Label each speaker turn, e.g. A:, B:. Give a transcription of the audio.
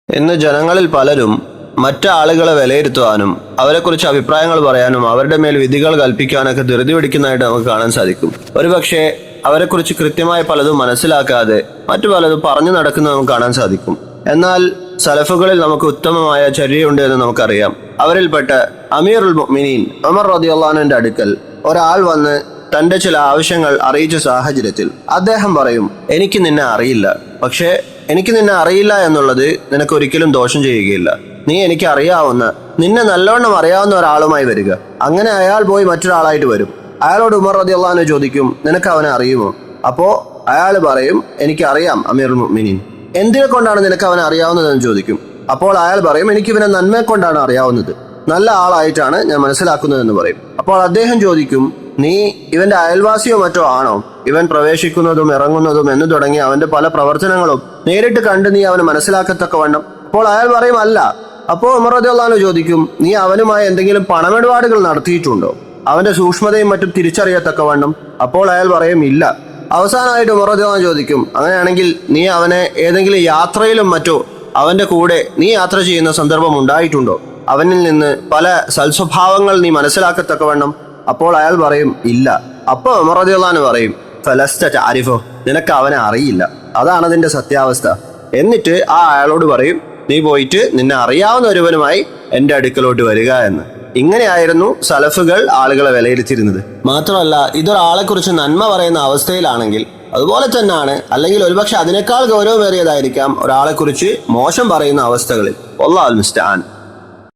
A: ഇന്ന് ജനങ്ങളിൽ പലരും മറ്റാളുകളെ വിലയിരുത്തുവാനും അവരെക്കുറിച്ച് അഭിപ്രായങ്ങൾ പറയാനും അവരുടെ മേൽ വിധികൾ കൽപ്പിക്കാനൊക്കെ ധൃതി പിടിക്കുന്നതായിട്ട് നമുക്ക് കാണാൻ സാധിക്കും. ഒരുപക്ഷെ അവരെക്കുറിച്ച് കൃത്യമായി പലതും മനസ്സിലാക്കാതെ മറ്റു പലതും പറഞ്ഞു നടക്കുന്നത് നമുക്ക് കാണാൻ സാധിക്കും. എന്നാൽ സലഫുകളിൽ നമുക്ക് ഉത്തമമായ ചര്യയുണ്ട് എന്ന് നമുക്കറിയാം. അവരിൽപ്പെട്ട അമീറുൽ മുഅ്മിനീൻ ഉമർ റളിയല്ലാഹു അൻഹുവിന്റെ അടുക്കൽ ഒരാൾ വന്ന് തന്റെ ചില ആവശ്യങ്ങൾ അറിയിച്ച സാഹചര്യത്തിൽ അദ്ദേഹം പറയും, എനിക്ക് നിന്നെ അറിയില്ല, പക്ഷേ എനിക്ക് നിന്നെ അറിയില്ല എന്നുള്ളത് നിനക്ക് ഒരിക്കലും ദോഷം ചെയ്യുകയില്ല. നീ എനിക്ക് അറിയാവുന്ന, നിന്നെ നല്ലവണ്ണം അറിയാവുന്ന ഒരാളുമായി വരിക. അങ്ങനെ അയാൾ പോയി മറ്റൊരാളായിട്ട് വരും. അയാളോട് ഉമർ റളിയല്ലാഹു അൻഹു ചോദിക്കും, നിനക്ക് അവനെ അറിയുമോ? അപ്പോ അയാൾ പറയും, എനിക്ക് അറിയാം അമീറുൽ മുഅ്മിനീൻ. എന്തിനെ കൊണ്ടാണ് നിനക്ക് അവനെ അറിയാവുന്നതെന്ന് ചോദിക്കും. അപ്പോൾ അയാൾ പറയും, എനിക്ക് ഇവനെ നന്മയെ കൊണ്ടാണ് അറിയാവുന്നത്, നല്ല ആളായിട്ടാണ് ഞാൻ മനസ്സിലാക്കുന്നതെന്ന് പറയും. അപ്പോൾ അദ്ദേഹം ചോദിക്കും, നീ ഇവന്റെ അയൽവാസിയോ മറ്റോ ആണോ? ഇവൻ പ്രവേശിക്കുന്നതും ഇറങ്ങുന്നതും എന്ന് തുടങ്ങി അവന്റെ പല പ്രവർത്തനങ്ങളും നേരിട്ട് കണ്ട് നീ അവനെ മനസ്സിലാക്കത്തക്കവണ്ണം? അപ്പോൾ അയാൾ പറയും, അല്ല. അപ്പോൾ ഉമർ റളിയല്ലാഹു അൻഹു ചോദിക്കും, നീ അവനുമായി എന്തെങ്കിലും പണമിടപാടുകൾ നടത്തിയിട്ടുണ്ടോ? അവന്റെ സൂക്ഷ്മതയും മറ്റും തിരിച്ചറിയത്തക്കവണ്ണം? അപ്പോൾ അയാൾ പറയും, ഇല്ല. അവസാനമായിട്ട് ഉമർ റളിയല്ലാഹു അൻഹു ചോദിക്കും, അങ്ങനെയാണെങ്കിൽ നീ അവനെ ഏതെങ്കിലും യാത്രയിലും മറ്റോ അവന്റെ കൂടെ നീ യാത്ര ചെയ്യുന്ന സന്ദർഭം ഉണ്ടായിട്ടുണ്ടോ? അവനിൽ നിന്ന് പല സൽസ്വഭാവങ്ങൾ നീ മനസ്സിലാക്കത്തക്കവണ്ണം? അപ്പോൾ അയാൾ പറയും, ഇല്ല. അപ്പോൾ ഉമർ റളിയല്ലാഹു അൻഹു പറയും, ഫലസ്ത തഅരിഫു, നിനക്ക് അവനെ അറിയില്ല, അതാണ് അതിന്റെ സത്യാവസ്ഥ. എന്നിട്ട് ആ അയാളോട് പറയും, നീ പോയിട്ട് നിന്നെ അറിയാവുന്ന ഒരുവനുമായി എൻ്റെ അടുക്കലോട്ട് വരിക എന്ന്. ഇങ്ങനെയായിരുന്നു സലഫുകൾ ആളുകളെ വിലയിരുത്തിയിരുന്നത്. മാത്രമല്ല, ഇതൊരാളെ കുറിച്ച് നന്മ പറയുന്ന അവസ്ഥയിലാണെങ്കിൽ അതുപോലെ തന്നെയാണ്, അല്ലെങ്കിൽ ഒരുപക്ഷെ അതിനേക്കാൾ ഗൗരവമേറിയതായിരിക്കാം ഒരാളെ കുറിച്ച് മോശം പറയുന്ന അവസ്ഥകളിൽ. വല്ലാഹുൽ മുസ്തആൻ.